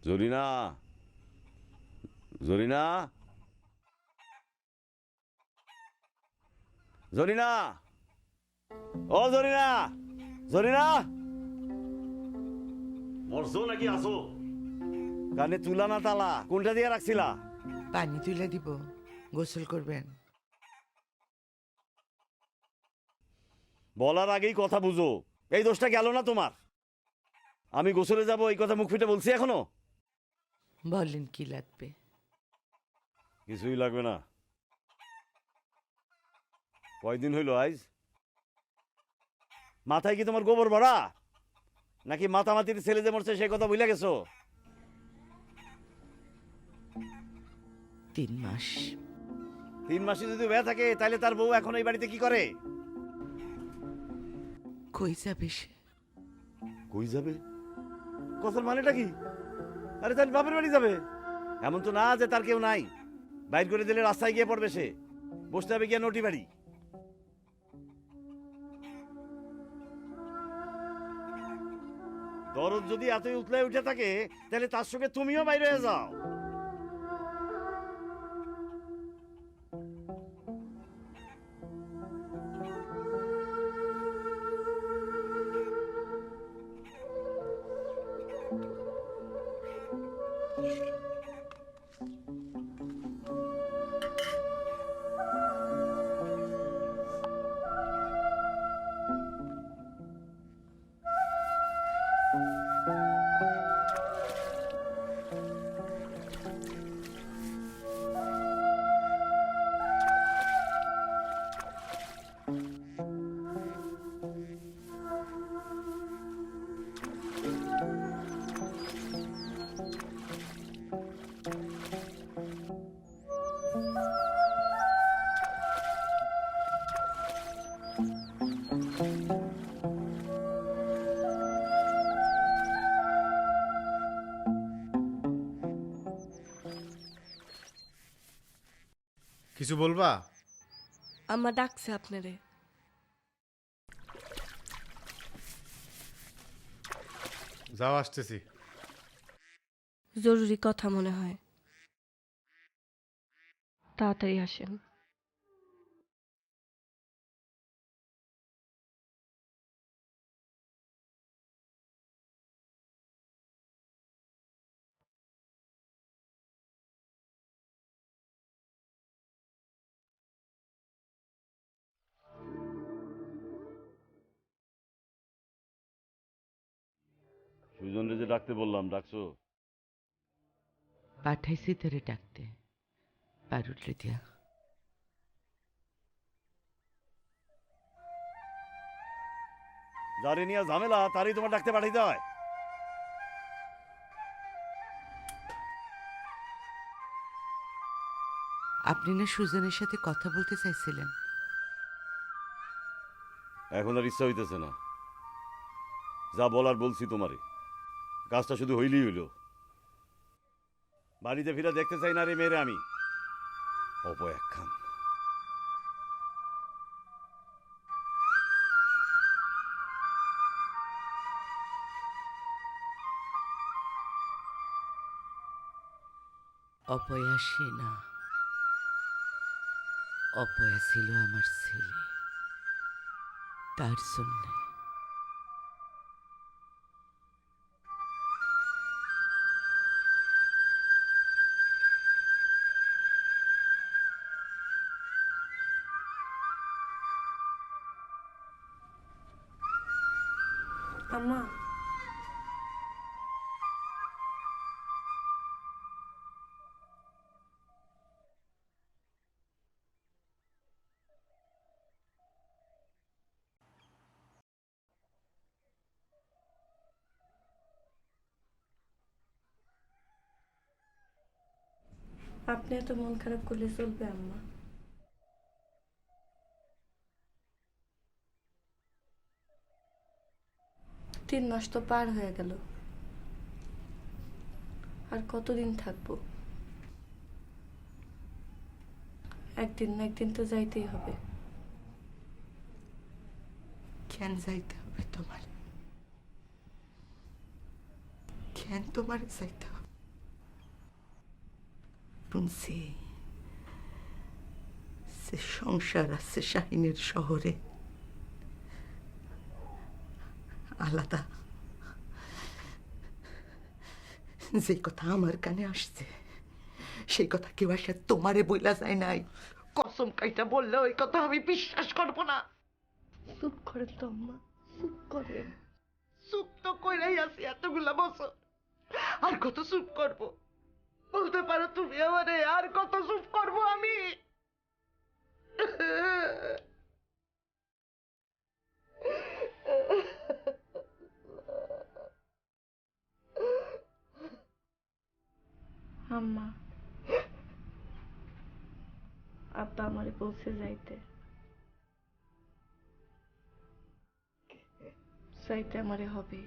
জরিনা, জরিনা, জরিনা, ও জরিনা, জরিনা, মরছো নাকি আসো? কানে তুলা না তালা কোনটা দিয়ে রাখছিলা? পানি তুলে দিব, গোসল করবেন। বলার আগেই কথা বুঝো। এই দোষটা গেল না তোমার? আমি গোসলে যাব এই কথা মুখ ফিটে বলছি এখনো? বলেন কি লাগবে? কিছুই লাগবে না। কয়দিন হইল আইজ? মাথায় কি তোমার গোবর ভরা, নাকি মাতামাতির ছেলে যে মরছে সেই কথা ভুলে গেছো? 3 মাস। 3 মাসে যদি ব্যয় থাকে তাহলে তার বউ এখন এই বাড়িতে কি করে? কই যাবে সে? কই যাবে? কথার মানেটা কি? আরে তাহলে বাপের বাড়ি যাবে? এমন তো না যে তার কেউ নাই, বাইর করে দিলে রাস্তায় গিয়ে পড়বে সে, বসতে হবে গিয়ে নটি বাড়ি। দরদ যদি এতই উতলে উঠে থাকে তাহলে তার সঙ্গে তুমিও বাইরে হয়ে যাও। কিছু বলবা? আম্মা ডাকছে আপনারে। যাও, আসতেছি। জরুরি কথা মনে হয়, তাড়াতাড়ি আসেন। সুজনরে যে ডাকতে বললাম, ডাকছো? পাঠাইছি তোরে ডাকতে, পারুলে দিয়া। যারে নিয়ে ঝামেলা তারই তোমার ডাকতে পাঠাইতে হয়। আপনি না সুজনের সাথে কথা বলতে চাইছিলেন? এখন আর ইচ্ছা হইতেছে না। যা বলার বলছি তোমারে, কাজটা শুধু হইলেই হইল। বাড়িতে ফিরে দেখতে চাই না রে মেয়েরে আমি। অপয়াক খান। অপয়া সে না, অপয়া ছিল আমার ছেলে, তার জন্যে। আম্মা, আপনি এত মন খারাপ করলে চলবে আম্মা? তিন মাস তো পার হয়ে গেল, আর কতদিন থাকবো? একদিন না একদিন তো যাইতেই হবে। কেন যাইতে হবে তোমার? কেন তোমার যাইতে হবে? শুনছি যে সংসার আছে শাহিনের শহরে আলাদা। যে কথা আমার কানে আসছে সেই কথা কেউ আসে তোমারে বইলা যায় নাই। কসম কাইটা বললে ওই কথা আমি বিশ্বাস করব না। চুপ করেন তো আম্মা, চুপ করেন। চুপ তো কইরাই আছি এতগুলা বছর, আর কত চুপ করব? বলতে পারো তুমি আমারে আর কত চুপ করব আমি? আম্মা, আব্বা আমারে বলছে যাইতে, যাইতে আমারে হবে।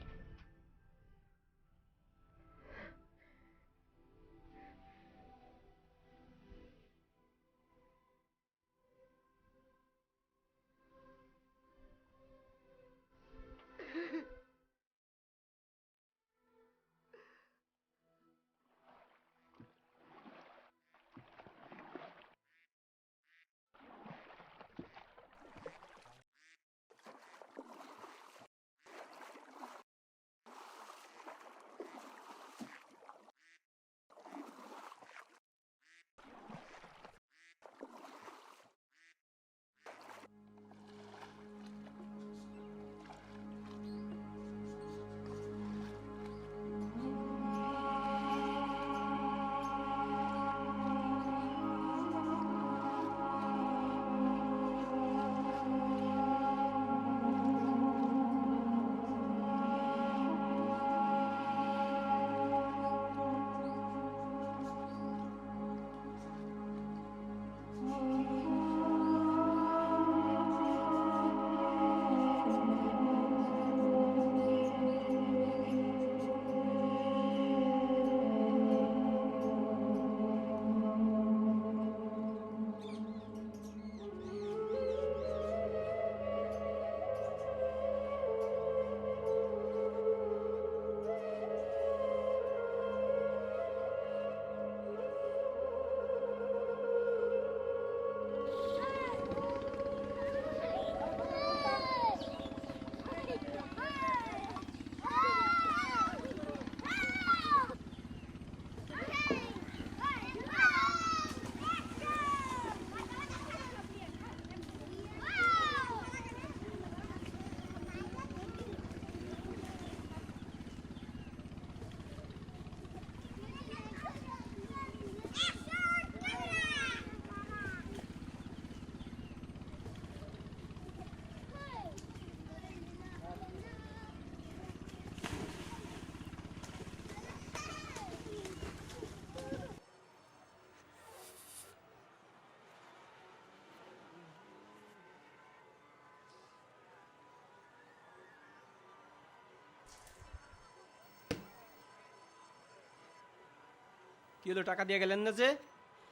কি হলো, টাকা দিয়ে গেলেন না যে?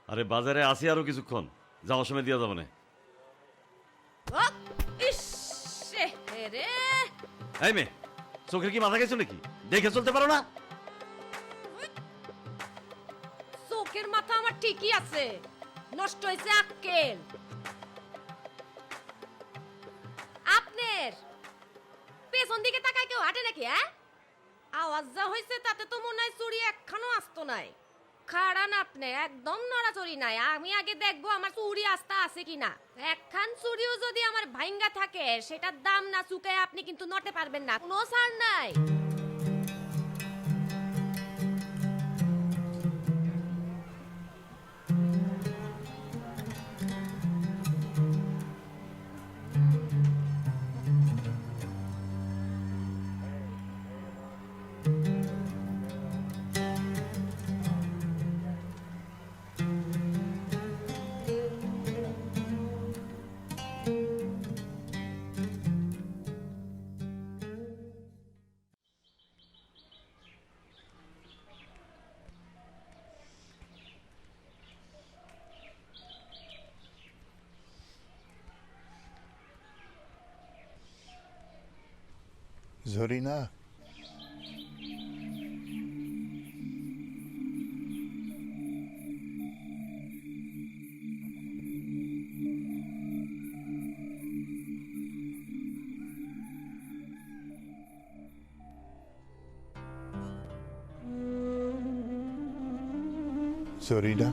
আরে বাজারে আসি আরো কিছুক্ষণ, যাওয়ার সময় দিয়া যাবে না। এই মেয়ে, চোখের কি মাথা গেছো নাকি? দেখে চলতে পারো না? চোখের মাথা আমার ঠিকই আছে, নষ্ট হয়েছে আক্কেল। আপনার পেছন দিকে তাকায় কেউ হাঁটে নাকি? আওয়াজ যা হয়েছে তাতে তো মনে হয় চুরি একখানো আসতো নাই। খাড়ান আপনি একদম নড়াচড়ি নাই। আমি আগে দেখবো আমার চুরি আস্তা আছে কিনা। একখান চুরিও যদি আমার ভাইঙ্গা থাকে সেটার দাম না চুকায় আপনি কিন্তু নড়তে পারবেন না, কোনো ছাড় নাই। জরিনা, জরিনা,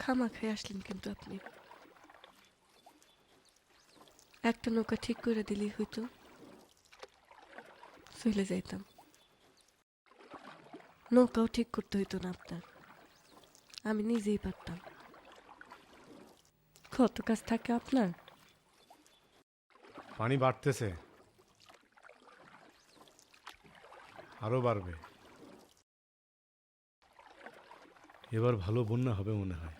খামা খেয়ে আসলেন কিন্তু আপনি একটা নৌকা ঠিক করে দিলেই হইতো, চলে যাইতাম। নৌকাও ঠিক করতে হইতো না আপনার, আমি নিজেই পারতাম। কত কাজ থাকে আপনার। পানি বাড়তেছে, আরো বাড়বে। এবার ভালো বন্যা হবে মনে হয়।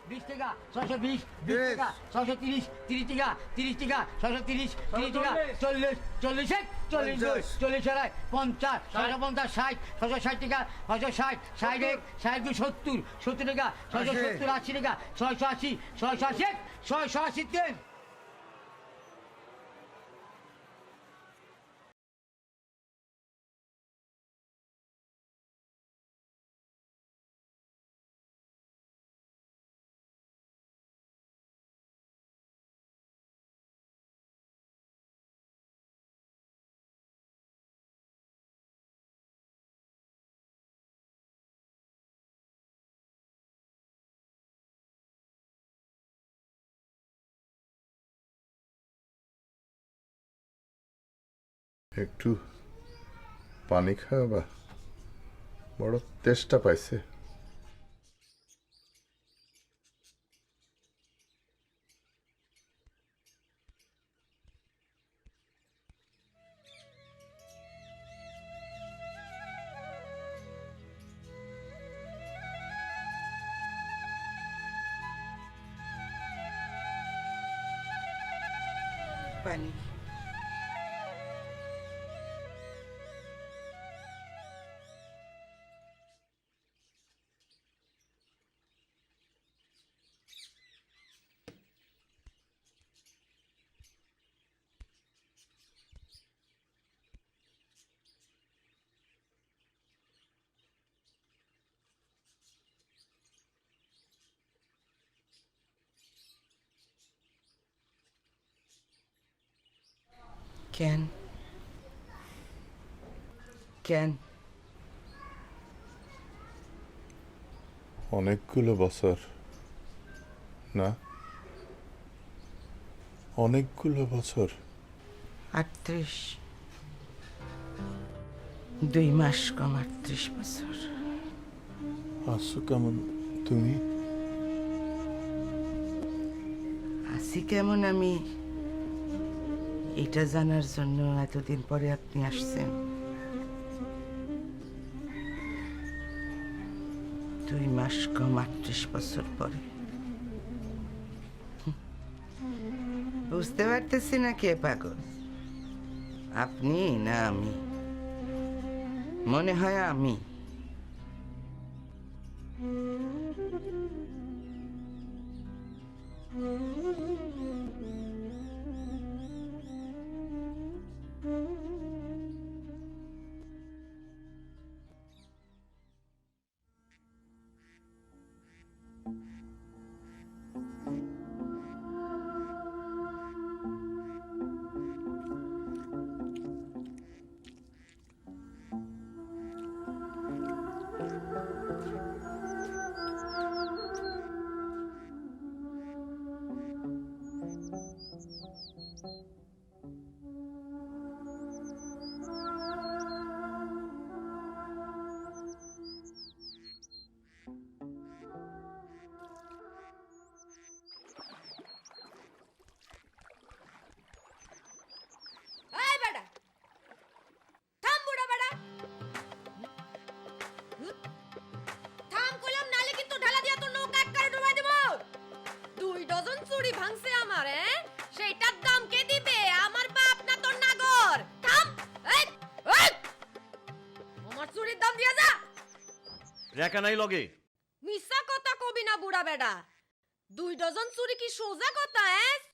বিশ টাকা 620, 20 টাকা 630, 30 টাকা 30 টাকা 630, 30 টাকা 40, 40 এক 40 40 ছড়াই 50, 650, 60, 660 টাকা 660, 60 এক 60 2 70, 70 টাকা 670, 80 টাকা 680, 680 এক 680 তিন। একটু পানি খাওয়াবা, বড় তেষ্টা পাইছে। পানি কেন কেন অনেকগুলো বছর না, অনেকগুলো বছর। 38, 2 মাস কম 38 বছর। আছো কেমন তুমি? আছি কেমন আমি এটা জানার জন্য এতদিন পরে আপনি আসছেন? 2 মাস কম 38 বছর পরে। বুঝতে পারতেছি না কে পাগল, আপনি না আমি? মনে হয় আমি। এই বেটা থাম, বুড়া বেটা থাম কইলাম, নালে কিন্তু ঢালা দিয়া তোর নৌকা একবারে ডুবাই দেব। 2 ডজন চুরি ভাঙছে আমার, সেইটার দাম কে দিবে? আমার বাপ না তোর নাগর? থাম। এই এই আমার চুরির দাম দিয়া যা। রেখা নাই লগে। মিছা কথা কবি না বুড়া বেটা। 2 ডজন চুরি কি সোজা কথা?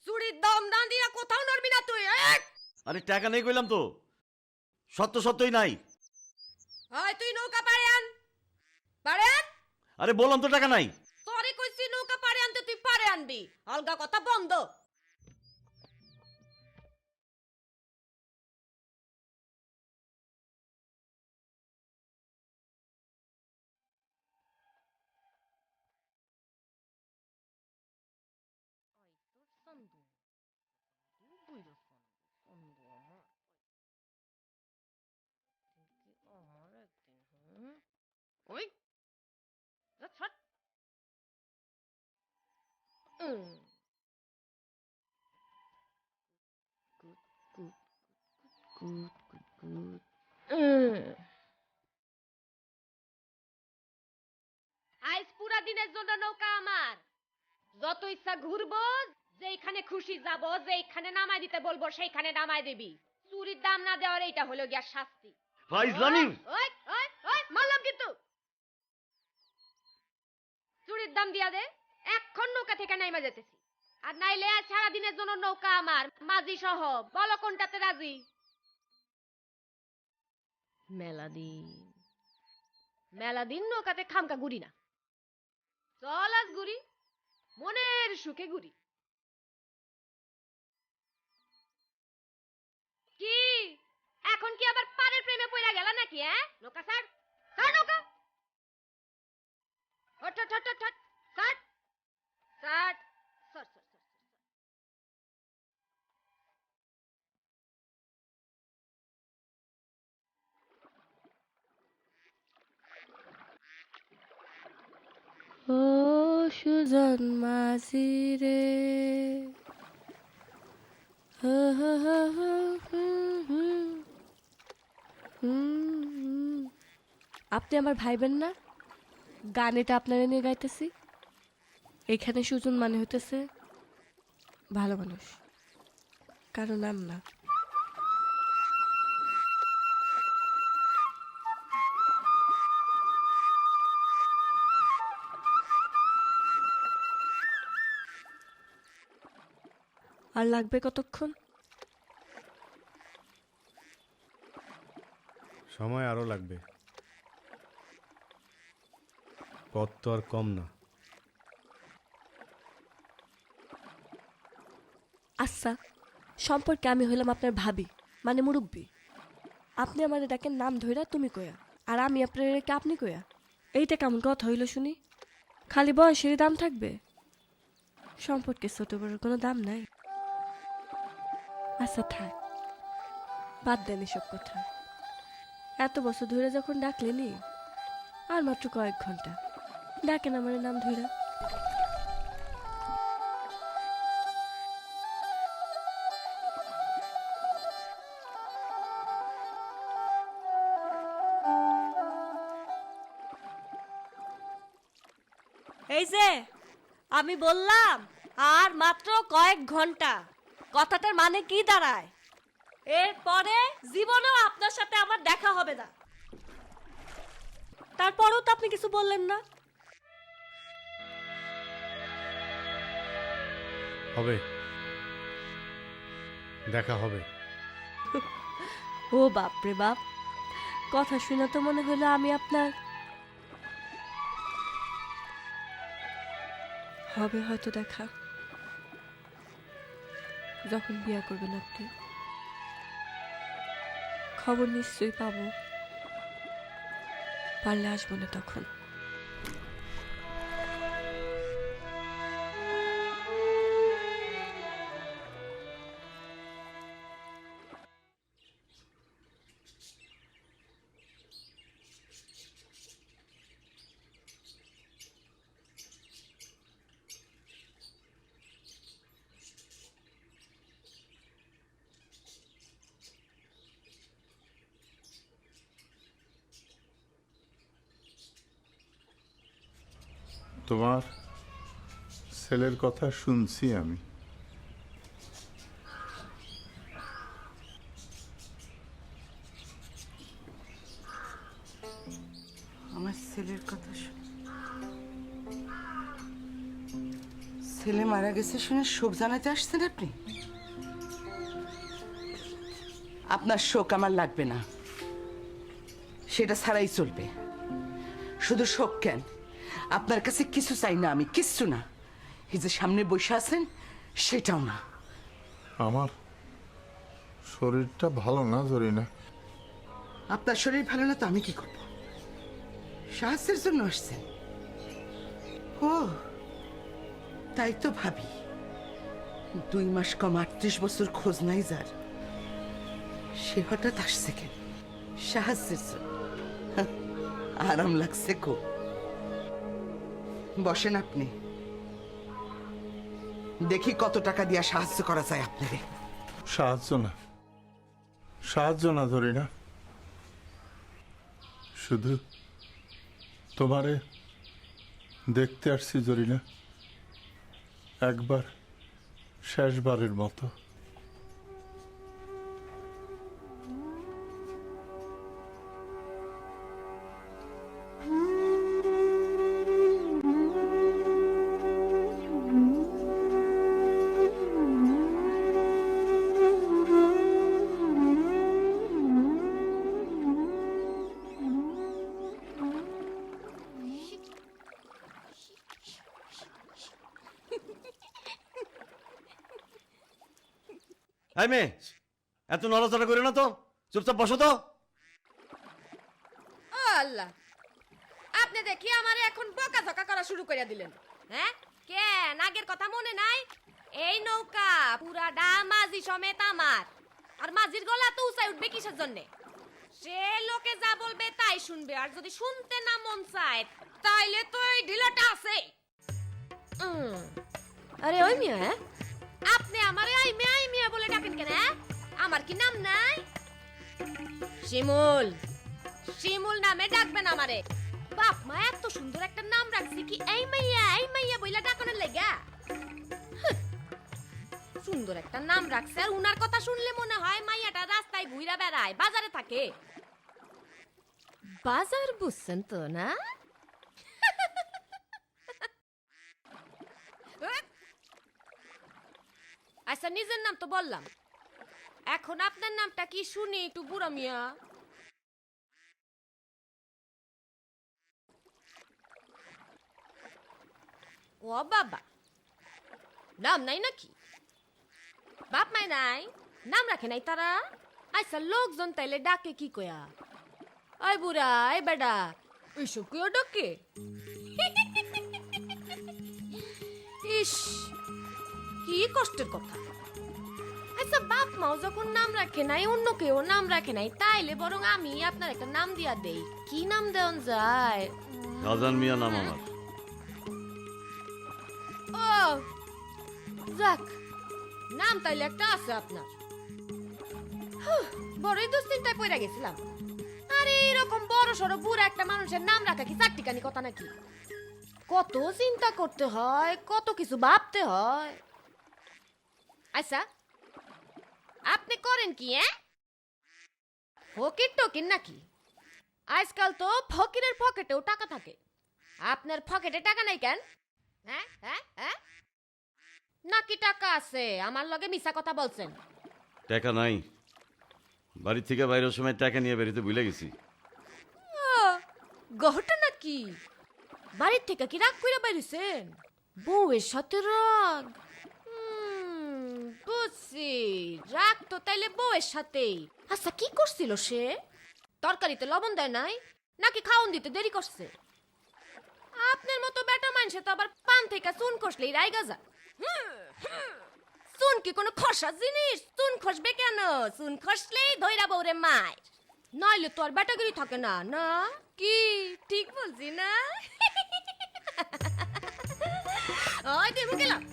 চুরির দাম না দিয়া কোথাও নড়বি না তুই। আরে টাকা নেই কইলাম তো, সত্যই নাই। হয় তুই নৌকা পারে আন, পারে আন। আরে বললাম তো টাকা নাই। তোরে কইছি নৌকা পারে আনতে, তুই পারে আনবি। আলগা কথা বন্ধ। ওই যা ছাড়। আজ পুরা দিনের জন্য নৌকা আমার। যত ইচ্ছা ঘুরবো, যেখানে খুশি যাব, যেখানে নামাই দিতে বলবো সেইখানে নামাই দিবি। চুরির দাম না দেওয়ার এইটা হলো গিয়া শাস্তি। ফাইজলামি। ওই ওই ওই মারলাম কিন্তু। চুরির দাম দিয়া দে, এখন নৌকা থেকে নাইমা যেতেছি। আর নাইলে আজ সারা দিনের জন্য নৌকা আমার, মাঝি সহ। বলো কোনটাতে রাজি? মেলাদিন নৌকাতে খামকা ঘুরি না। চল আজ ঘুরি, মনের সুখে ঘুরি। কি এখন কি আবার পারের প্রেমে পড়া গেল নাকি? নৌকা ছাড়, ছাড় নৌকা। হট হট হট হট, ছাড় ছাড়, সর সর সর। ও সুজন মাঝি রে, আপনি আমার ভাইবেন না? গান এটা আপনারা নিয়ে গাইতেছি। এখানে সুজন মানে হইতেছে ভালো মানুষ, কারো নাম না। আর লাগবে কতক্ষণ? সময় আরো লাগবে, পথ তো আর কম না। আচ্ছা, সম্পর্কে আমি হইলাম আপনার ভাবি, মানে মুরব্বী। আপনি আমার ডাকেন নাম ধইরা তুমি কয়া, আর আমি আপনার রেখে আপনি কয়া। এইটা কেমন কথা হইল শুনি? খালি বয়সের দাম থাকবে, সম্পর্কে ছোট বড় কোনো দাম নাই। আচ্ছা থাক, বাদ দেন এসব কথা। এত বছর ধরে যখন ডাকলেনি, আর মাত্র কয়েক ঘন্টা ডাকেন আমার নাম ধইরা। এই যে আমি বললাম আর মাত্র কয়েক ঘন্টা, কথাটার মানে কি দাঁড়ায়? এরপরে জীবনেও আপনার সাথে আমার দেখা হবে না। তারপরেও তো আপনি কিছু বললেন না। হবে, দেখা হবে। ও বাপরে বাপ, কথা শুনে তো মনে হলো আমি আপনার হবে হয়তো দেখা, যখন বিয়ে করবেন আপনি। খবর নিশ্চয়ই পাবো, পারলে আসবো না তখন। তোমার ছেলের কথা শুনছি আমি। আমার ছেলের কথা ছেলে মারা গেছে শুনে শোক জানাতে আসছেন আপনি? আপনার শোক আমার লাগবে না, সেটা ছাড়াই চলবে। শুধু শোক কেন, আপনার কাছে কিছু চাই না আমি, কিচ্ছু না। এই যে সামনে বসে আছেন সেটাও না। আমার শরীরটা ভালো না জরিনা। আপনার শরীর ভালো না তো আমি কি করব? সাহায্যের জন্য আসছেন? ও তাই তো ভাবি, 2 মাস কম 38 বছর খোঁজ নাই যার, সে হঠাৎ আসছে কেন সাহায্যের জন্য? হাহ, আরাম লাগছে কো। বসেন আপনি, দেখি কত টাকা দিয়া সাহায্য করা যায় আপনারে। সাহায্য না জরিনা, শুধু তোমারে দেখতে আসছি জরিনা, একবার শেষবারের মতো। এই মেয়ে, এত নড়াচড়া করে না তো, চুপচাপ বসো তো। ও আল্লাহ, আপনি দেখি আমারে এখন বকাঝকা করা শুরু করে দিলেন। হ্যাঁ কেন, আগের কথা মনে নাই? এই নৌকা পুরাটা মাঝি সমেত আমার, আর মাঝির গলা তো উঁচাই উঠবে কিসের জন্যে? সে লোকে যা বলবে তাই শুনবে, আর যদি শুনতে না মন চায় তাইলে তো এই ঢিলাটা আছে। আরে ওই মিয়া, আপনি আমারে আই মিয়া বলে ডাকেন কেন? আমার কি নাম নাই? শিমুল, শিমুল নামে ডাকবেন আমারে। বাপ মা এত সুন্দর একটা নাম রাখছি কি এই মাইয়া বইলা ডাকানোর লাগা? সুন্দর একটা নাম রাখছে, আর উনার কথা শুনলে মনে হয় মাইয়াটা রাস্তায় ঘুরা বেড়ায়, বাজারে থাকে। বাজার বুঝছেন তো না? আচ্ছা নিজের নাম তো বললাম, এখন আপনার নামটা কি শুনি একটু, বুড়া মিয়া? ও বাবা, নাম নাই নাকি? বাপ মাই নাই, নাম রাখে নাই তারা? আচ্ছা লোকজন তাইলে ডাকে কি কয়া? ওই বুড়া, এই বেডা, এইসব কয়া ডাকে? ইস, কি কষ্টের কথা। আচ্ছা বাপ মাও যখন নাম রাখে নাই, অন্য কেউ নাম রাখে নাই, তাইলে বরং আমি আপনার একটা নাম দিয়া দেই। কি নাম দেওয়া যায়? শাহজাহান মিয়া নাম আমার। ও যাক, নাম তাইলে একটা আছে আপনার। বড়ই দুশ্চিন্তায় পড়ে গেছিলাম। আরে এরকম বড় সড়ো বুড়া একটা মানুষের নাম রাখা কি চারটিখানি কথা নাকি? কত চিন্তা করতে হয়, কত কিছু ভাবতে হয়। আচ্ছা, আপনি করেন কি? ফকির টকির নাকি? আজকাল তো ফকিরের পকেটেও টাকা থাকে। আপনার পকেটে টাকা নাই কেন? হ্যাঁ হ্যাঁ হ্যাঁ, নাকি টাকা আছে? আমার লগে মিছা কথা বলছেন। টাকা নাই, বাড়ি থেকে বাইরের সময় টাকা নিয়ে বেরিতে ভুলে গেছি। গহটা নাকি? বাড়ির থেকে কি রাগ করে বেরিয়েছেন? বউয়ের সাথে রাগ? বুঝছি, রাগ তো তাইলে বউয়ের সাথেই। আচ্ছা, কি করছিল সে? তরকারিতে লবণ দেয় নাই, নাকি খাওন দিতে দেরি করছে? আপনার মতো বেটা মানুষে তো আবার পান থেকে চুন খসলেই রাইগা যায়। চুন কি কোনো খসার জিনিস? চুন খসবে কেন? চুন খসলেই ধৈরা বউরে মার, নইলে তো আর বেটাগিরি থাকে না। না কি ঠিক বলছি না? ওই দেবো গেলাম।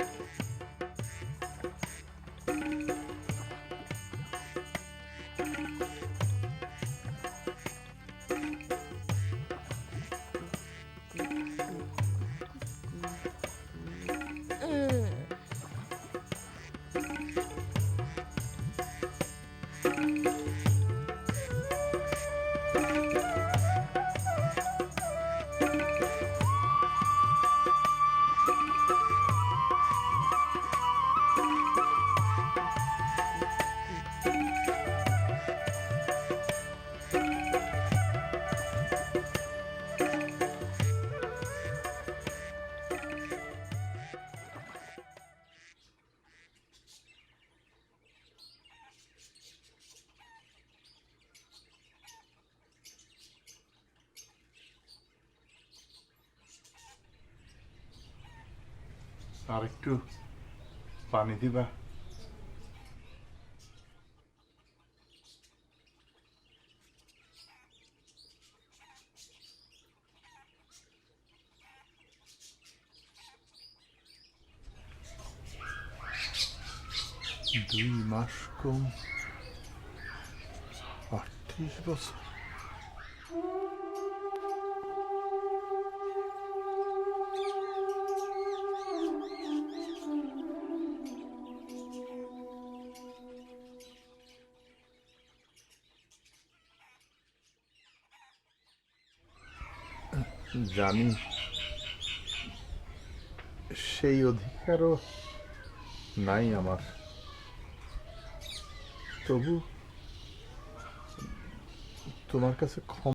আর একটু পানি দিবা? দুই মাস কম 38 বছর। জানি সেই অধিকারও নাই আমার, তবু তোমার কাছে ক্ষমা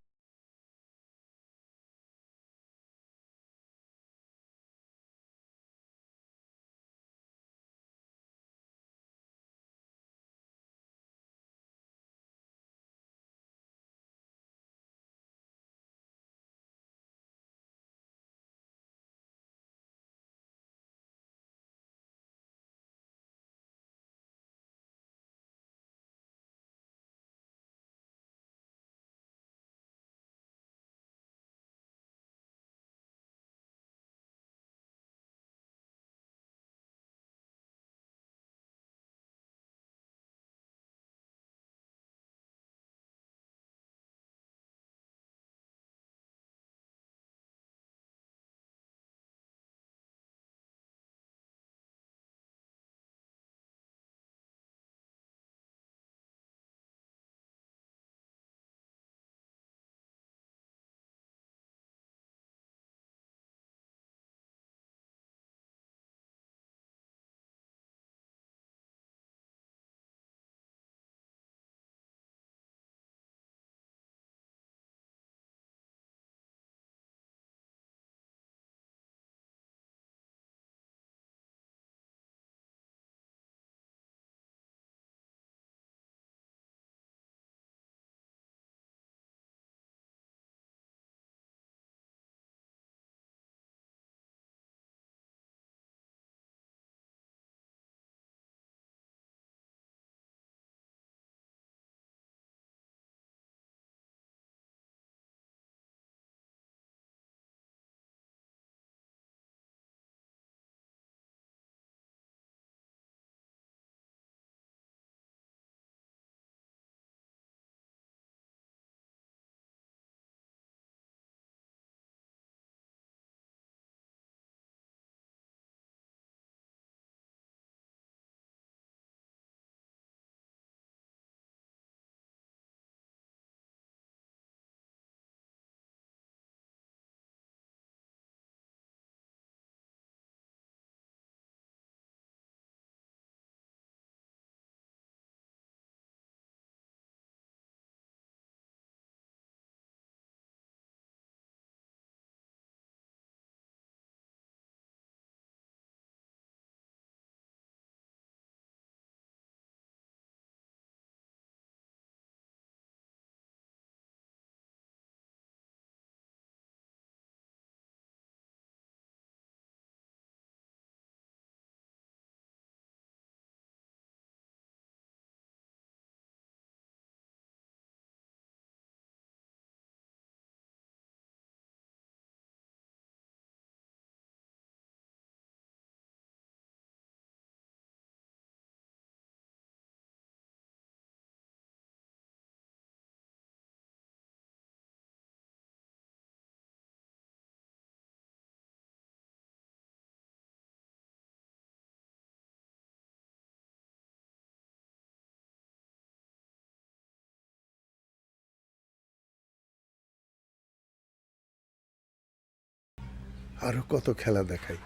আরো কত খেলা দেখাই,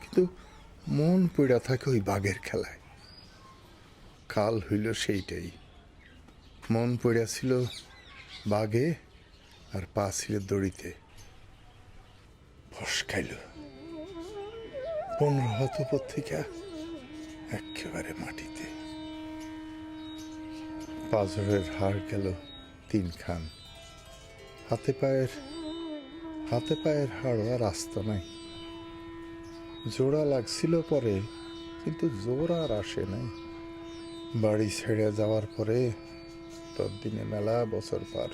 কিন্তু মন পড়া থাকে ওই বাঘের খেলায়। কাল হইল সেইটাই, মন পড়া ছিল বাঘে আর পা ছিল দড়িতে। ফসকাইল 15 হাত উপর থেকে একেবারে মাটিতে। পাঁজরের হাড় গেল 3 খান, হাতে পায়ের হাড় আর আস্ত নাই। জোড়া লাগছিল পরে, কিন্তু জোর আর আসে নাই। বাড়ি ছেড়ে যাওয়ার পরে ততদিনে মেলা বছর পার,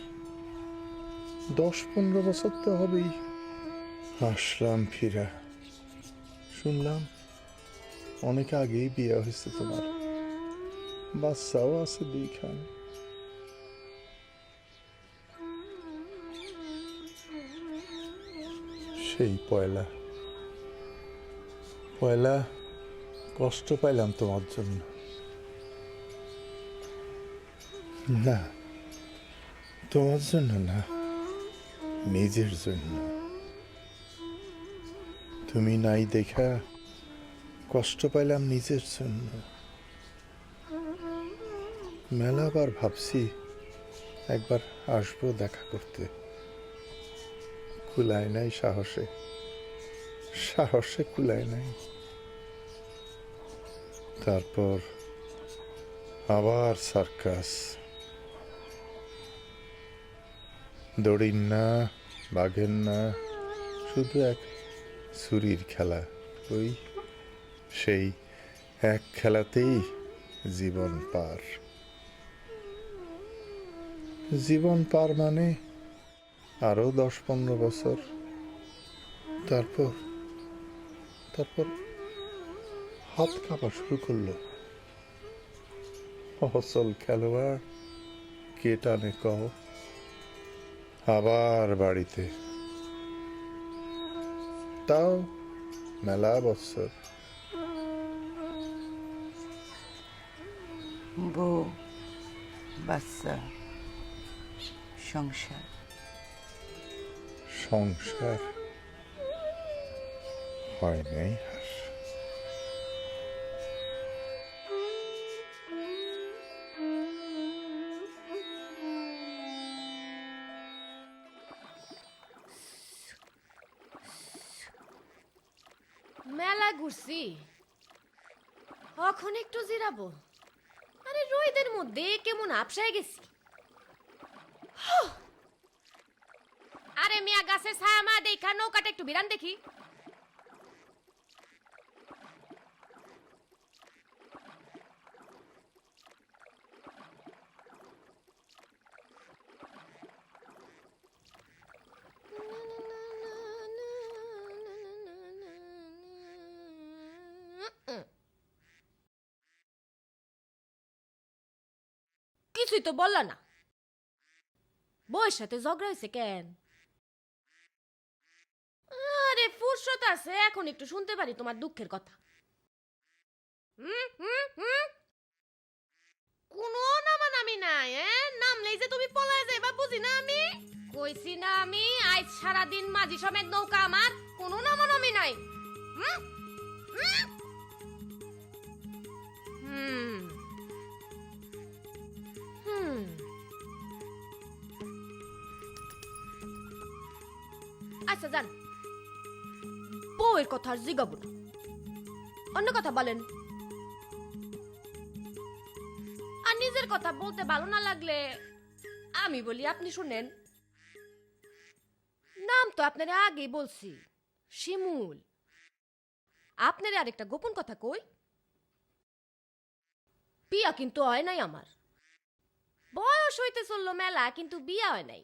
10-15 বছর তো হবেই। আসলাম ফিরা, শুনলাম অনেক আগেই বিয়ে হয়েছে তোমার, বাচ্চাও আছে 2 খান। সেই পয়লা কষ্ট পাইলাম তোমার জন্য। না, তোমার জন্য না, নিজের জন্য। তুমি নাই দেখা কষ্ট পাইলাম নিজের জন্য। মেলাবার ভাবছি একবার আসবো দেখা করতে, কুলায় নাই সাহসে কুলায় নাই। তারপর আবার সার্কাস, দড়ির না, বাঘের না, শুধু এক ছুরির খেলা। ওই সেই এক খেলাতেই জীবন পার মানে আরো 10-15 বছর। তারপর হাত কাঁপা শুরু করলো। অসল খেলোয়াড় কে টানে কও? আবার বাড়িতে, তাও মেলা বছর। বউ, বাচ্চা, সংসার হয় নাই আর। মেলা ঘুরছি, এখন একটু জিরাবো। আরে রোদের মধ্যে কেমন আপসায় গেছি। আরে মিয়া গাছের ছায়া মা দেখা নৌকাটা একটু বিরান দেখি। কিছুই তো বললা না, বউয়ের সাথে ঝগড়া হয়েছে কেন? আরে ফুরসত আছে, এখন একটু শুনতে পারি তোমার দুঃখের কথা। কোনো নামানামি নাই, নামলেই যে তুমি পলায় যাইবা বুঝি না আমি। কইছি না আমি আজ সারাদিন মাঝি সমেত নৌকা আমার, কোনো নামানামি নাই। আচ্ছা যান, বউয়ের কথা আর জিগাবো না, অন্য কথা বলেন। আর নিজের কথা বলতে ভালো না লাগলে আমি বলি, আপনি শুনেন। নাম তো আপনারা আগেই বলছি, শিমুল। আপনার আরেকটা গোপন কথা কই, বিয়া কিন্তু হয় নাই আমার। বয়স হইতে চললো মেলা, কিন্তু বিয়া হয় নাই।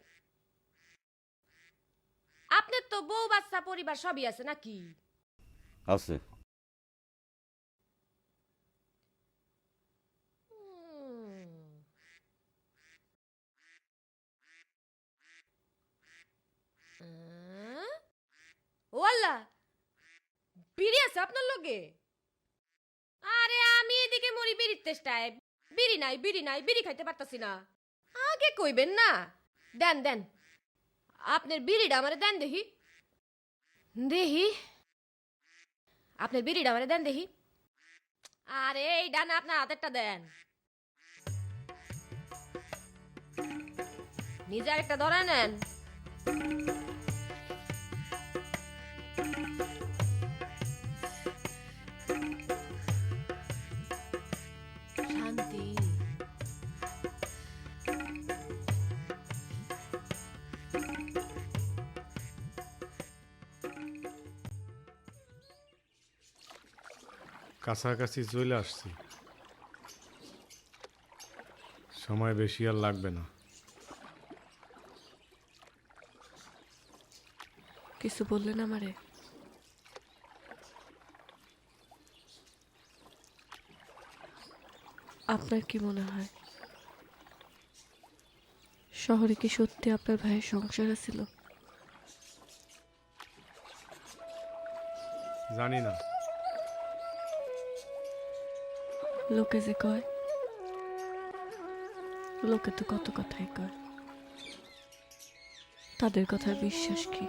আপনার তো বউ বাচ্চা পরিবার সবই আছে নাকি? আছে। ওয়াল্লা, বিড়ি আছে আপনার লগে? আরে আমি এদিকে মরি বিড়ির চেষ্টায়, বিড়ি নাই বিড়ি খাইতে পারতাছি না। আগে কইবেন না। দেন আপনার বিড়িটা আমারে দেন দেখি। দেহি আপনি বিড়িটা মানে দেন দেখি। আরে এইটা না, আপনার হাতেরটা দেন। নিজে আরেকটা ধরে নেন। শান্তি। কাছাকাছি চলে আসছি, সময় বেশি আর লাগবে না। কিছু বললেন আমারে? আপনার কি মনে হয় শহরে কি সত্যি আপনার ভাইয়ের সংসার ছিল? জানি না, লোকে যে কয়, লোকে তো কত কথাই কয়, তাদের কথার বিশ্বাস কি?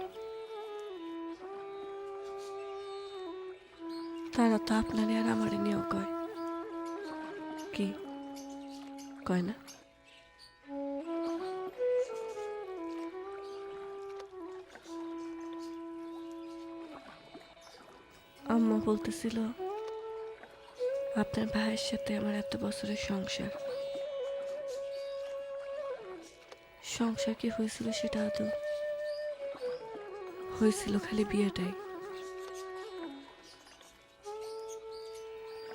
তারা তো আপনারে আর আমারে নিয়েও কয়, কি কয় না? আম্মা বলতেছিল আপনার ভাইয়ের সাথে আমার এত বছরের সংসার, সংসার কি হয়েছিল সেটা আদৌ হয়েছিল খালি বিয়েটাই।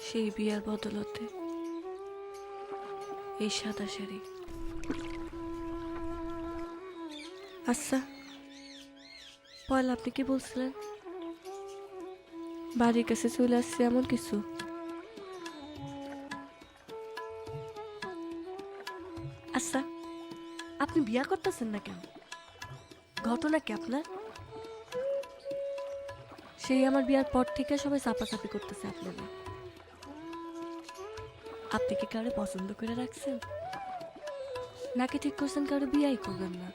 সেই বিয়ার বদলতে এই সাদা শাড়ি। আচ্ছা, পয়লা আপনি কি বলছিলেন? বাড়ির কাছে চলে আসছে এমন কিছু? আচ্ছা, আপনি বিয়া করতেছেন না কেন? ঘটনা কি আপনার? সেই আমার বিয়ার পর থেকে সবাই চাপাচাপি করতেছে আপনারা। আপনি কি কাউরে পছন্দ করে রাখছেন, নাকি ঠিক করছেন কাউরে বিয়াই করবেন না?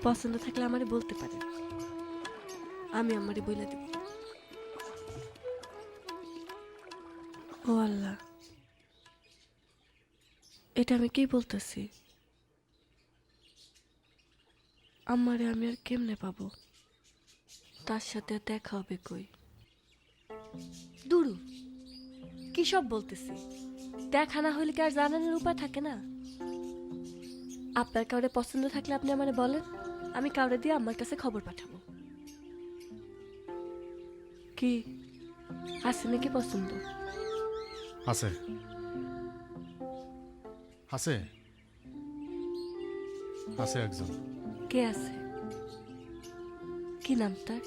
পছন্দ থাকলে আমারে বলতে পারেন, আমি আমারে বলে দেব। ও আল্লাহ, এটা আমি কি বলতেছি? আমারে আমি আর কেমনে পাবো? তার সাথে দেখা হবে কই? দুরু কি সব বলতেছি? দেখা না হইলে কি আর জানানোর উপায় থাকে না? আপনার কাউরে পছন্দ থাকলে আপনি আমারে বলেন, আমি কাউরে দিয়ে আমার কাছে খবর পাঠাবো। কি আছে নাকি পছন্দ? আছে আছে আছে একজন। কে আছে? কি নাম তার?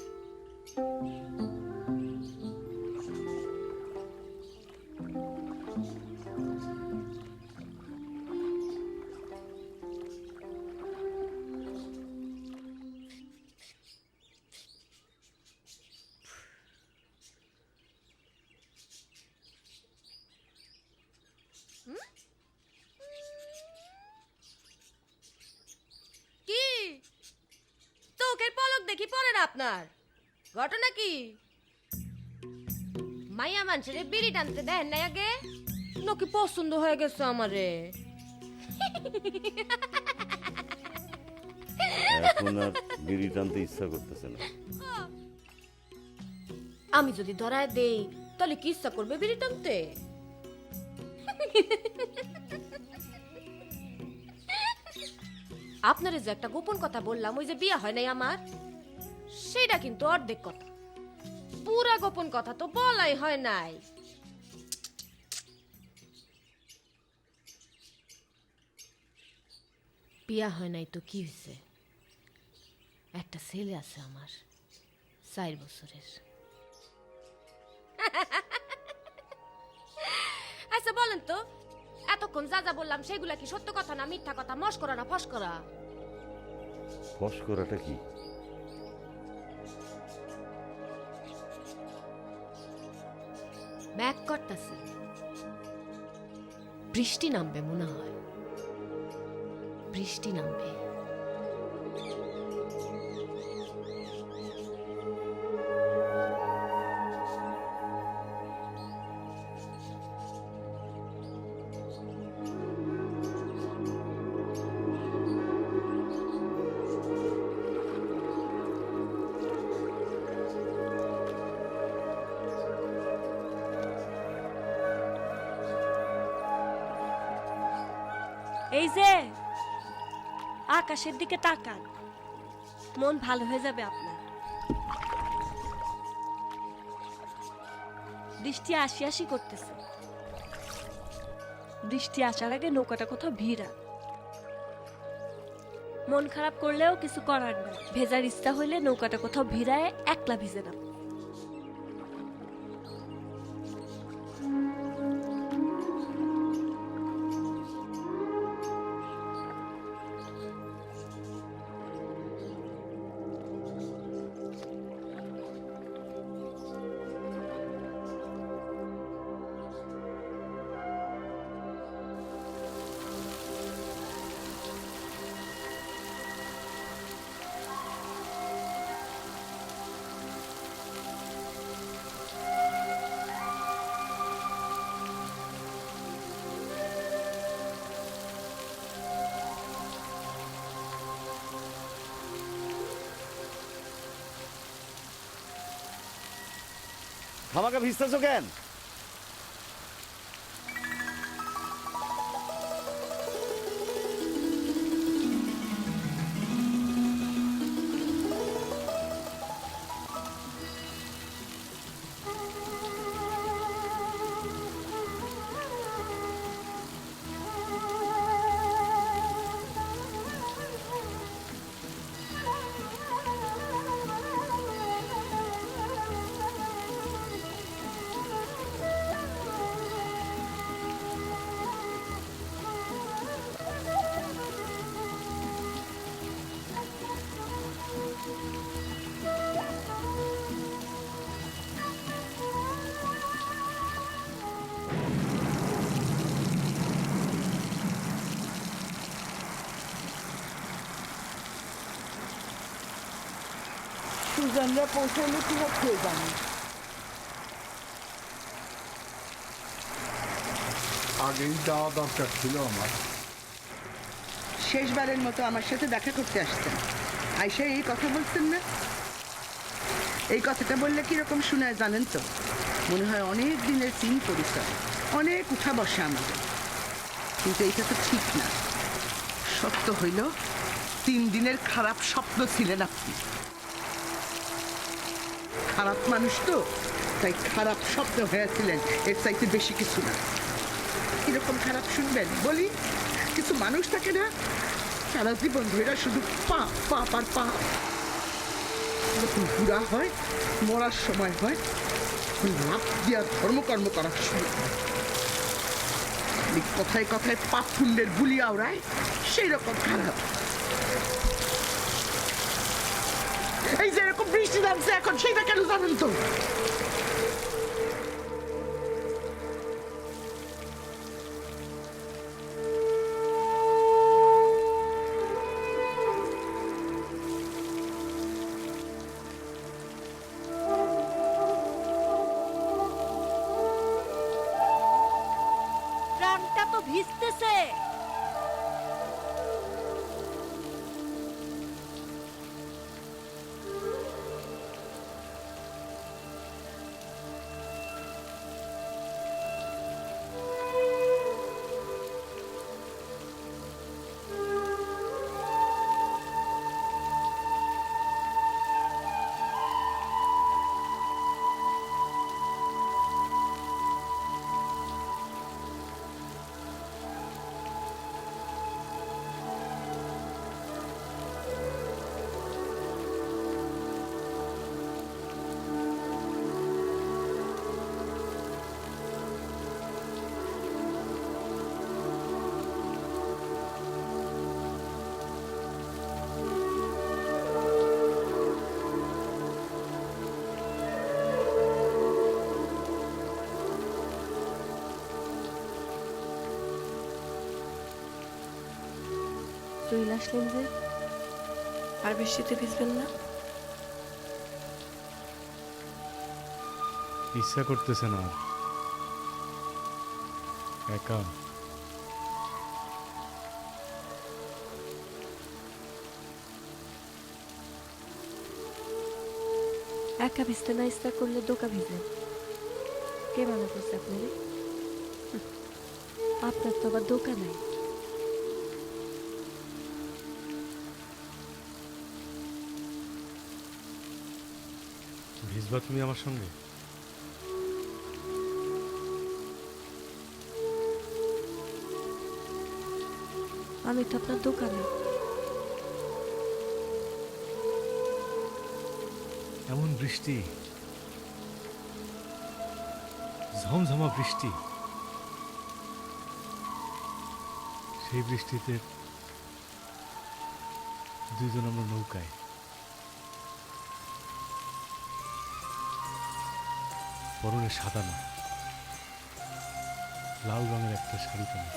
কি চোখের পলক দেখি পড়ে না আপনার? ঘটনা কি? মাইয়া মানুষের বিড়ি টানতে দেন নাই আগে, নাকি পছন্দ হয়ে গেছে আমারে? এখন আর বিড়ি টানতে ইচ্ছা করতেছে না। আমি যদি ধরায় দেই তাহলে কি ইচ্ছা করবে বিড়ি টানতে? আপনারে যে একটা গোপন কথা বললাম, ওই যে বিয়ে হয় নাই আমার, সেটা কিন্তু অর্ধেক কথা, পুরা গোপন কথা তো বলাই হয় নাই। বিয়া হয় নাই তো কি হয়েছে? একটা ছেলে আছে আমার, 4 বছরের। আচ্ছা বলেন তো, এতক্ষণ যা যা বললাম সেগুলা কি সত্য কথা না মিথ্যা কথা, মস্করা না ফস্করা? ফস করাটা কি? ব্যাক করতেছে, বৃষ্টি নামবে মনে হয়, বৃষ্টি নামবে। এই যে আকাশের দিকে তাকান, মন ভালো হয়ে যাবে আপনার। বৃষ্টি আসি আসি করতেছে, বৃষ্টি আসার আগে নৌকাটা কোথাও ভিড়া। মন খারাপ করলেও কিছু করার না, ভেজার ইচ্ছা হইলে নৌকাটা কোথাও ভিড়ায় একলা ভিজে না। খামাকা ভিজতেছো কেন? সুজানরা পৌঁছালে কি হচ্ছে জানি। আগেই যাওয়া দরকার ছিল আমার। শেষবারের মতো আমার সাথে দেখা করতে আসছেন, আইসা এই কথা বলছেন না? এই কথাটা বললে কিরকম শোনায় জানেন তো? মনে হয় অনেক দিনের চিন পরিচয়, অনেক উঠা বসা আমাদের। কিন্তু এটা তো ঠিক না। সত্য হইল 3 দিনের খারাপ স্বপ্ন ছিলেন আপনি। খারাপ মানুষ তো, তাই খারাপ স্বপ্ন হয়েছিলেন, এর চাইতে বেশি কিছু না। কিরকম খারাপ শুনবেন বলি? কিছু মানুষ থাকে না, সারা জীবন ধরে শুধু পাপ পাপ আর পাপ। যখন বুড়া হয়, মরার সময় হয়, তখন লাভ দিয়া ধর্মকর্ম করা শুরু হয়। কথায় কথায় পাপ পুণ্যের বুলি আওড়ায়, সেই রকম খারাপ। এই যে এরকম বৃষ্টি নামছে এখন, সেইটা কেন জানেন তো? প্রাণটা তো ভিজতেছে। চলে আসলেন যে, আর বৃষ্টিতে ভিজবেন না? ইচ্ছা করতেছে না আর। একা একা ভিজতে না ইচ্ছা করলে দোকা ভিজেন। কে মানা করছে আপনারে? আপনার তো আবার দোকা নাই, আসবা তুমি আমার সঙ্গে? আমি তো আপনার দোকানে। এমন বৃষ্টি, ঝমঝমা বৃষ্টি, সেই বৃষ্টিতে দুইজন আমরা নৌকায়। পরনে সাদা না, লাল রঙের একটা শাড়ি পরে।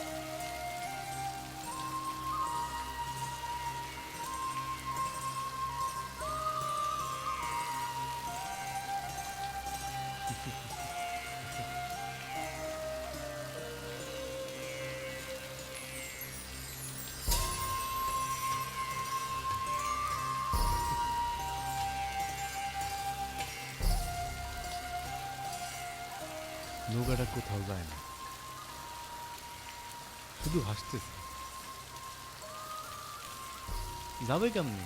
নৌকাটা কোথাও যায় না, শুধু হাসতেছে। যাবে কেমনি?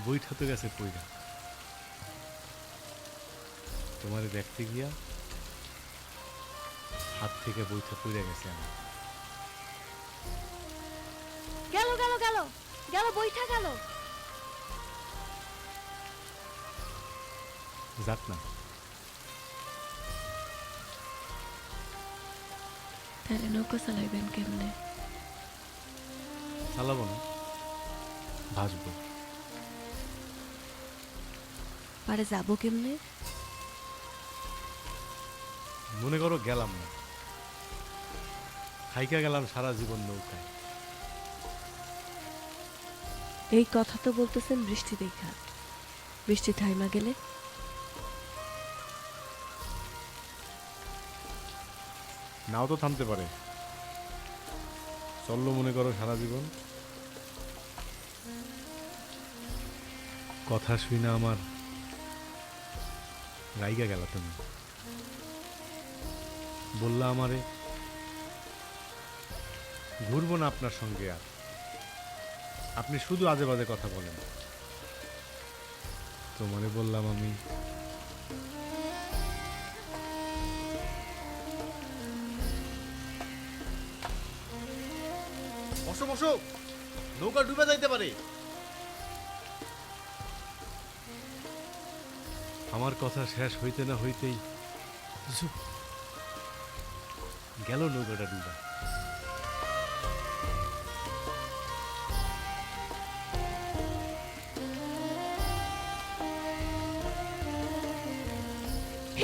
বইটা তো গেছে পইরা। তোমারে দেখতে গিয়া হাত থেকে বইটা পইরা গেছে আমার। গেল গেল গেল গেল, বইটা গেল। যাক না, তাহলে নৌকা চালাইবেন কেমনে? চালাবো না, ভাসবো। পারে যাবো কেমনে? মনে করো গেলাম না, হাইকা গেলাম সারা জীবন নৌকায়। এই কথা তো বলতেছেন বৃষ্টি দেখা। বৃষ্টি থাইমা গেলে? নাও তো থামতে পারে। চললো মনে করো সারা জীবন। কথা শুই না আমার রাইগা গেল তুমি। বললা আমারে ঘুরবো না আপনার সঙ্গে আর। আপনি শুধু আজে বাজে কথা বলেন। তোমারে বললাম আমি বসো বসো, নৌকা ডুবে যাইতে পারে। আমার কথা শেষ হইতে না হইতেই জুপ, গেল নৌকাটা ডুবা।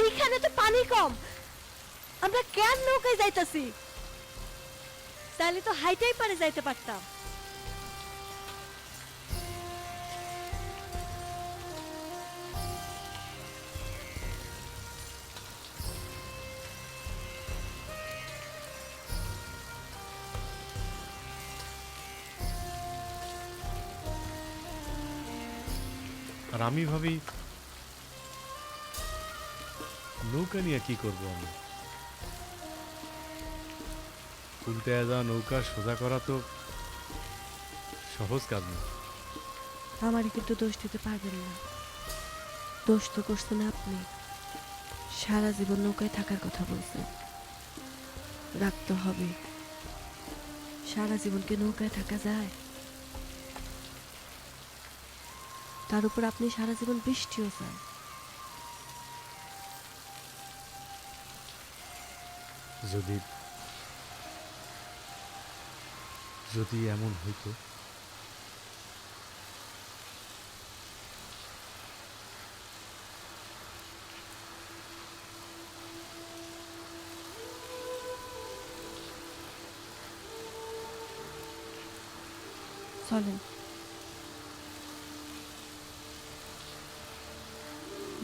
এইখানে তো পানি কম, আমরা কেন নৌকায় যাইতাছি? তাহলে তো হাইটাই পারে যাইতে পারতাম। আর আমি ভাবি নৌকা নিয়ে কি করবো আমি? উল্টে যাওয়া নৌকা সোজা করা তো সহজ কাজ না। আমারই কিন্তু দোষ দিতে পারবেন না। দোষ তো করছেন আপনি। সারা জীবন নৌকায় থাকার কথা বলছেন, রাখতে হবে। সারা জীবনকে নৌকায় থাকা যায়? তার উপর আপনি সারা জীবন বৃষ্টিও চান। যদি যদি এমন হইতো, চলেন,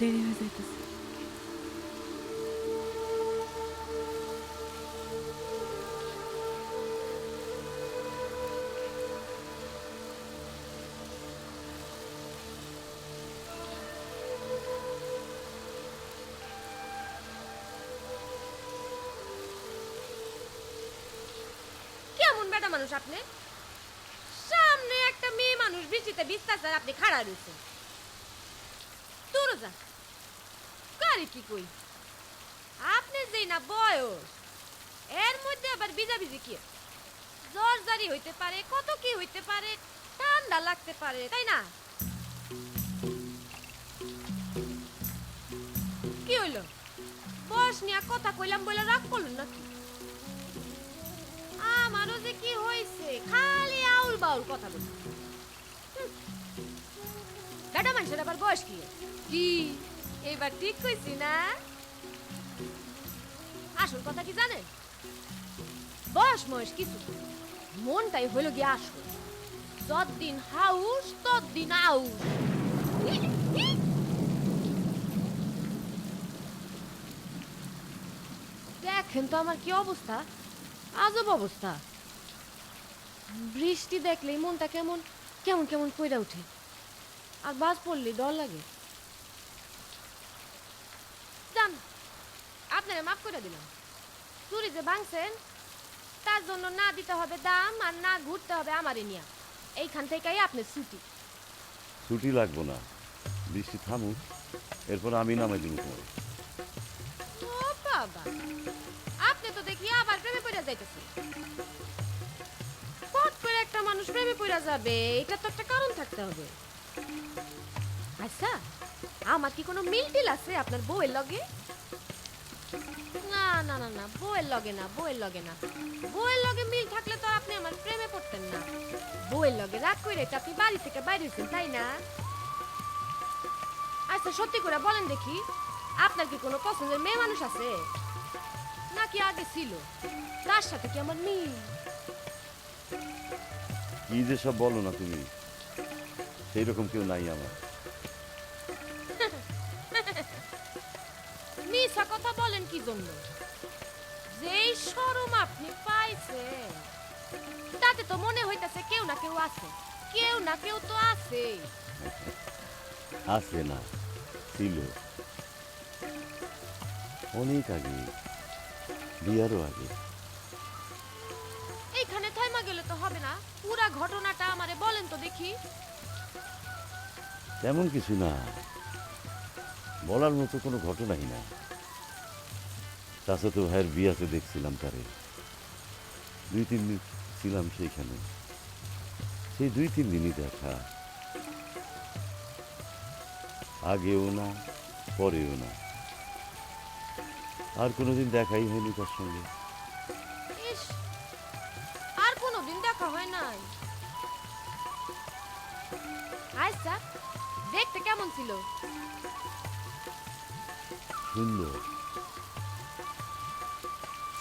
দেরি হয়ে যাইতেছে। কেমন বেটা মানুষ আপনি? সামনে একটা মেয়ে মানুষ বৃষ্টিতে ভিজতেছে আর আপনি খাড়া রয়েছেন। তোর যা কারে কি কই আপনি যেই না বয়স এর মধ্যে আবার বিজাবিজি কি জ্বর জারি হইতে পারে কত কি হইতে পারে ঠান্ডা লাগতে পারে তাই না কি হইলো বয়স নিয়ে কথা কইলাম বলে রাগ করলেন নাকি আমারও যে কি হইছে খালি আউল বাউল কথা বলি বেটা মানুষের আবার বয়স কি কি এবার ঠিক কইছি না আসল কথা কি জানেন বয়স ময়স কিছু মনটাই হইল গিয়ে আসল যতদিন হাউস ততদিন আউস দেখেন তো আমার কি অবস্থা আজব অবস্থা বৃষ্টি দেখলেই মনটা কেমন কেমন কেমন কইরা উঠে আর বাজ পড়লে ডর লাগে জান আপনারা মাফ করে দিলাম চুরি যে ভাঙছেন তার জন্য না দিতে হবে দাম আর না ঘুরতে হবে আমারে নিয়া এইখান থেকেই আপনার ছুটি ছুটি লাগবো না বৃষ্টি থামুক এরপর আমি নামাই দিব তোমার ও বাবা আপনি তো দেখি আবার প্রেমে পড়ে যাইতেছেন কত করে একটা মানুষ প্রেমে পড়ে যাবে এটা তো একটা কারণ থাকতে হবে আচ্ছা আমার কি কোনো মিল টিল আছে আপনার বউয়ের লগে না না না না বউয়ের লগে না বউয়ের লগে না বউয়ের লগে মিল থাকলে তো আপনি আমার প্রেমে পড়তেন না বউয়ের লগে রাগ করে তো আপনি বাড়ি থেকে বাইরে হয়েছেন তাই না আচ্ছা সত্যি করে বলেন দেখি আপনার কি কোনো পছন্দের মেয়ে মানুষ আছে নাকি আগে ছিল তার সাথে কি আমার মিল কি যে সব বলো না তুমি সেই রকম কেউ নাই আমার মিছা কথা বলেন কি জন্য যেই শরম আপনি পাইছেন তাতে তো মনে হইতাছে কেউ না কেউ আছে কেউ না কেউ তো আছে আছে না ছিল অনেক আগে বিয়ারও আগে এইখানে থাইমা গেলে তো হবে না পুরা ঘটনাটা আমারে বলেন তো দেখি তেমন কিছু না বলার মতো কোনো ঘটনাই না চাচাতো ভাইয়ের বিয়াতে দেখছিলাম তারে 2-3 দিন ছিলাম সেইখানে সেই 2-3 দিনই দেখা আগেও না পরেও না আর কোনোদিন দেখাই হয়নি তার সঙ্গে ইস আর কোনোদিন দেখা হয় নাই আচ্ছা দেখতে কেমন ছিল সুন্দর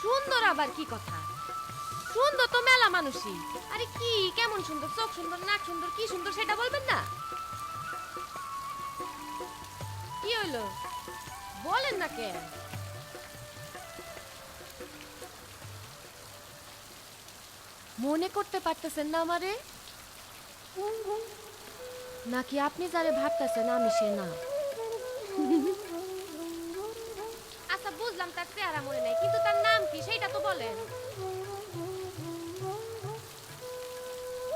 সুন্দর আবার কি কথা সুন্দর তো মেলা মানুষই আরে কি কেমন সুন্দর চোখ সুন্দর নাক সুন্দর কি সুন্দর সেটা বলবেন না কি হইলো বলেন না কেন মনে করতে পারতেছেন না আমারে নাকি আপনি যারে ভাবতেছেন আমি সে না আচ্ছা বুঝলাম তার চেহারা মনে নাই কিন্তু তার নাম কি সেইটা তো বলেন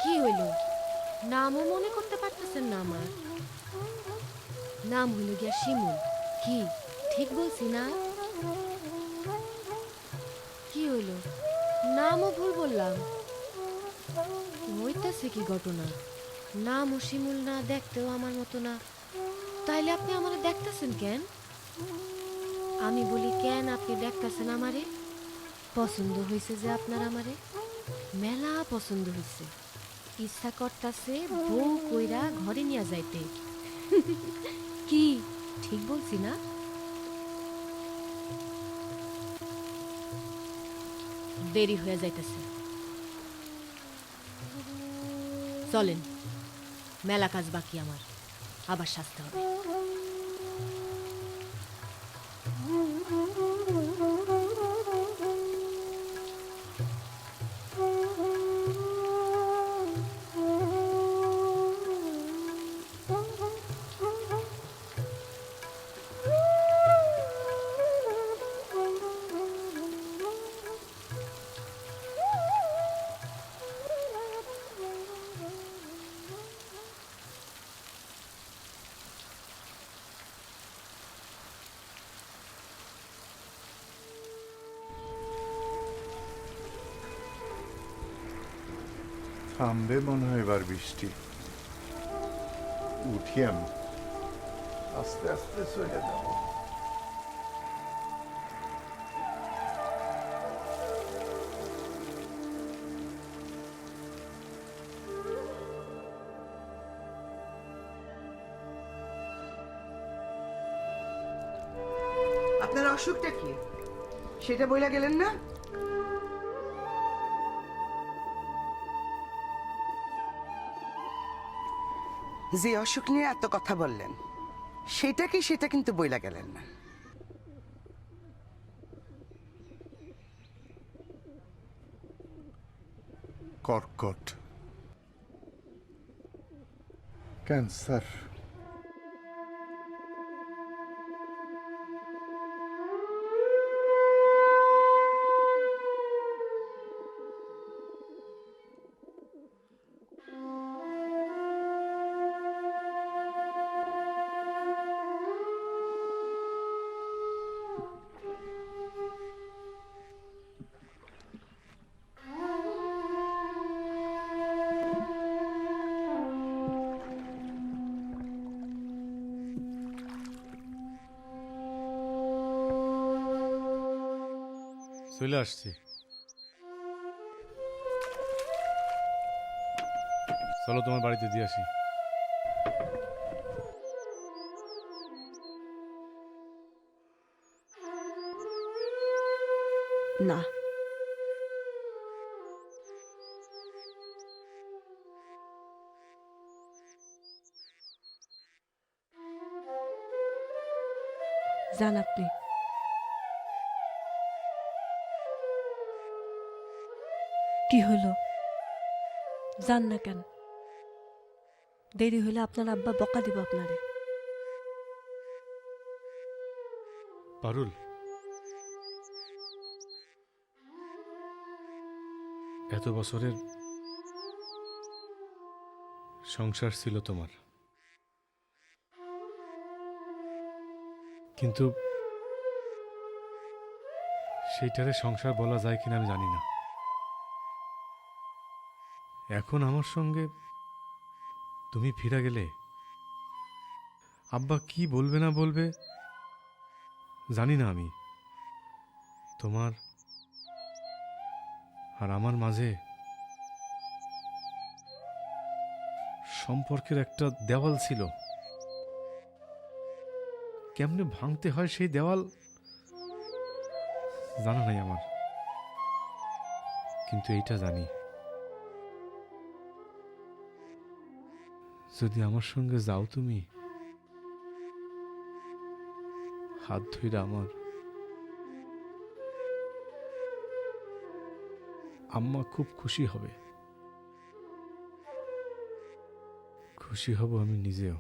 কি হইল নামও মনে করতে পারতেছেন না আমার নাম হইল গিয়া শিমুল কি ঠিক বলছি না কি হইল নামও ভুল বললাম হইতাছে কি ঘটনা নামও শিমুল না দেখতেও আমার মতো না তাইলে আপনি আমারে দেখতেছেন কেন আমি বলি কেন আপনি দেখতেছেন আমারে পছন্দ হয়েছে যে আপনার আমারে মেলা পছন্দ হয়েছে ইচ্ছা করতেছে বউ কইরা ঘরে নিয়ে যাইতে কি ঠিক বলছি না দেরি হয়ে যাইতেছে চলেন মেলা কাজ বাকি আমার আবার সাজতে হবে থামবে মনে হয় এবার বৃষ্টি। উঠি আমি, আস্তে আস্তে চলে যাব। আপনার অসুখটা কি সেটা বইলা গেলেন না? যে অসুখ নিয়ে এত কথা বললেন সেটা কি সেটা কিন্তু বইলা গেলেন না। কর্কট, ক্যান্সার। চলে আসছি। চলো তোমার বাড়িতে দিয়ে আসি। না, যান আপনি। কি হলো, যান না কেন? দেরি হলে আপনার আব্বা বকা দিব আপনারে। পারুল, এত বছরের সংসার ছিল তোমার, কিন্তু সেইটারে সংসার বলা যায় কিনা আমি জানি না। এখন আমার সঙ্গে তুমি ফিরে গেলে আব্বা কি বলবে না বলবে জানি না। আমি তোমার আর আমার মাঝে সম্পর্কের একটা দেওয়াল ছিল, কেমনে ভাঙতে হয় সেই দেওয়াল জানা নাই আমার, কিন্তু এইটা জানি, যদি আমার সঙ্গে যাও তুমি, হাত ধইরা আমার, আম্মা খুব খুশি হবে, খুশি হব আমি নিজেও।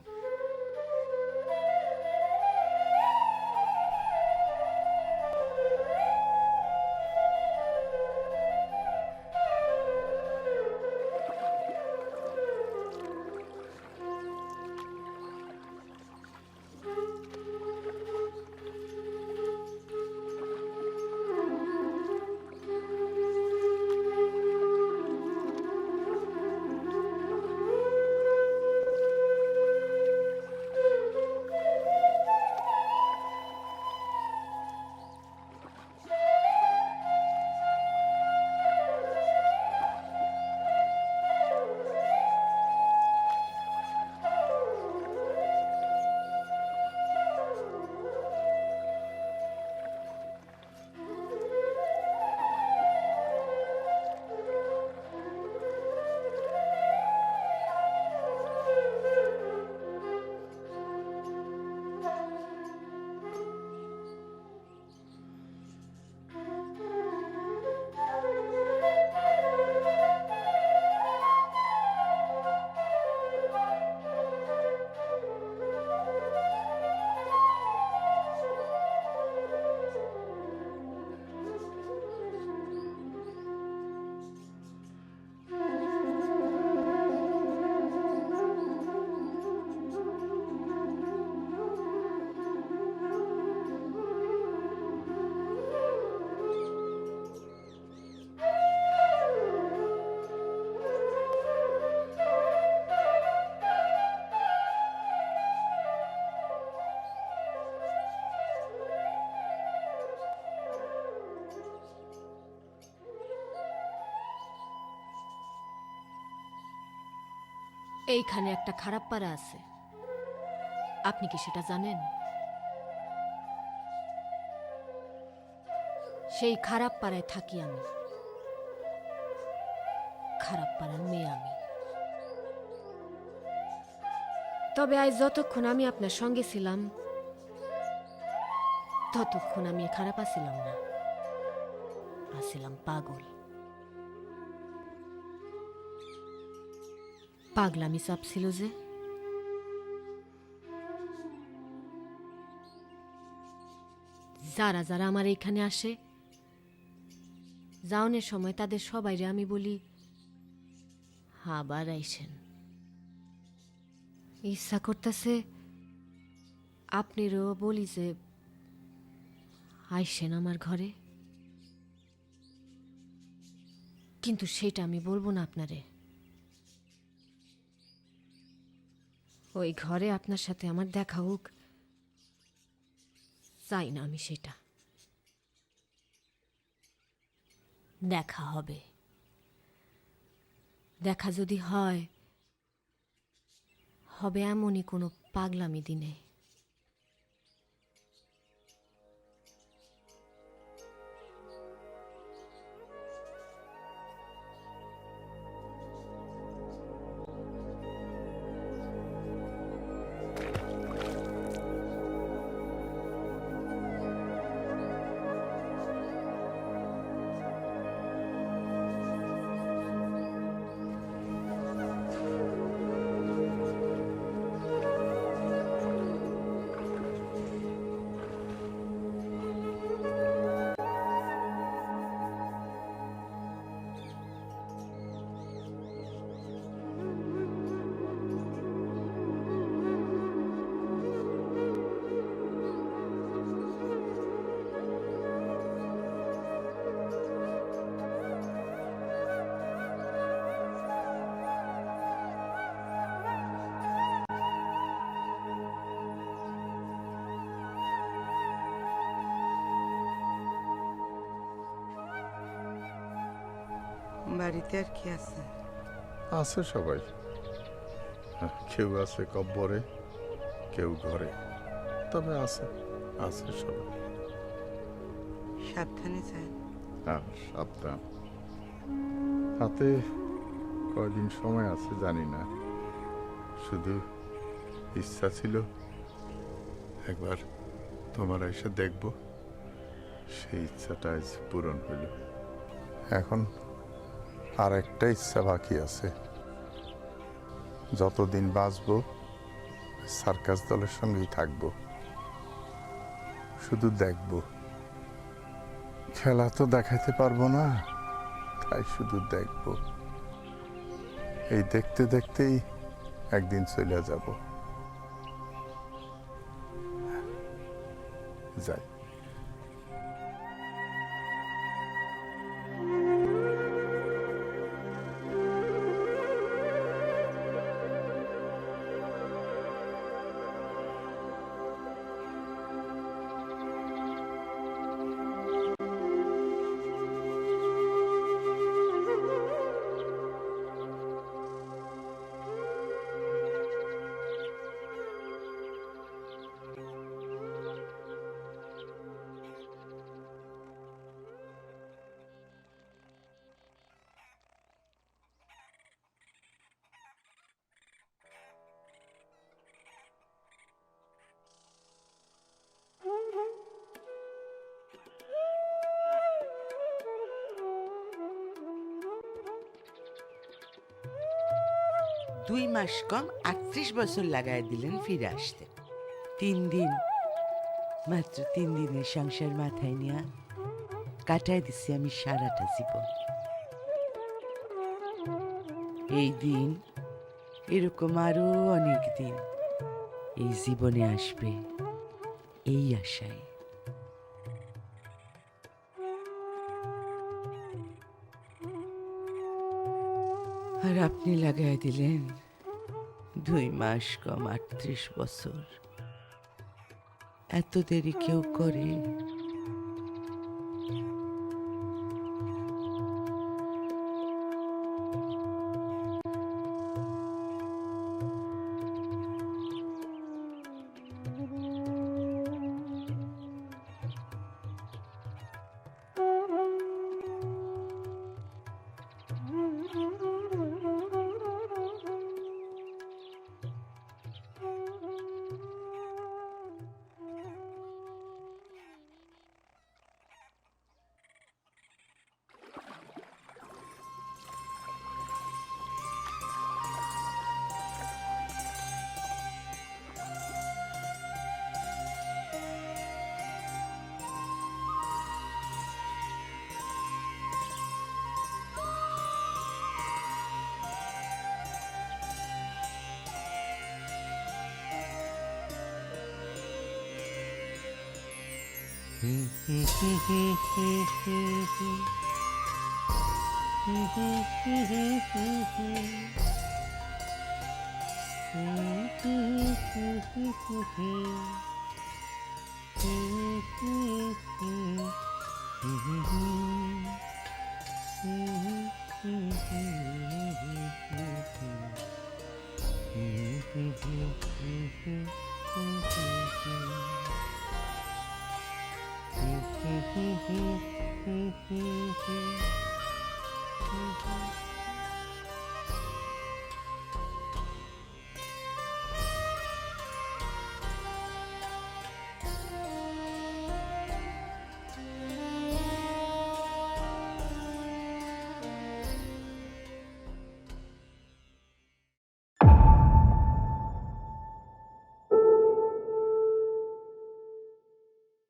এইখানে একটা খারাপ পাড়া আছে, আপনি কি সেটা জানেন? সেই খারাপ পাড়ায় থাকি আমি, খারাপ পাড়ার মেয়ে আমি। তবে আজ যতক্ষণ আমি আপনার সঙ্গে ছিলাম ততক্ষণ আমি খারাপ আছিলাম না, আছিলাম পাগল। পাগলামি চাপ ছিল যে, যারা যারা আমার এখানে আসে যাওনের সময় তাদের সবাইরে আমি বলি আবার আইসেন। ইচ্ছা করতেছে আপনিরও বলি যে আইসেন আমার ঘরে, কিন্তু সেটা আমি বলবো না আপনারে। ওই ঘরে আপনার সাথে আমার দেখা হোক, চাই না আমি সেটা। দেখা হবে, দেখা যদি হয় হবে এমনই কোনো পাগলামি দিনে। বাড়িতে আর কি আছে? আছে সবাই, কেউ আছে কব্বরে, কেউ ঘরে, তবে আছে আছে সবাই। সাবধানে যান। সাবধান। হাতে কয়দিন সময় আছে জানি না, শুধু ইচ্ছা ছিল একবার তোমার এসে দেখব, সেই ইচ্ছাটা আজ পূরণ হইল। এখন আর একটা ইচ্ছা বাকি আছে, যতদিন বাঁচব সার্কাস দলের সঙ্গেই থাকব, শুধু দেখব। খেলা তো দেখাইতে পারবো না, তাই শুধু দেখব। এই দেখতে দেখতেই একদিন চলে যাব। যাই। দুই মাস কম 38 বছর লাগায় দিলেন ফিরে আসতে। 3 দিন, মাত্র 3 দিনের সংসার মাথায় নিয়ে কাটায় দিছি আমি সারাটা জীবন। এই দিন এরকম আরো অনেক দিন এই জীবনে আসবে, এই আশায়। আর আপনি লাগাই দিলেন 2 মাস কম 38 বছর। এত দেরি কেউ করে? Mm-hmm.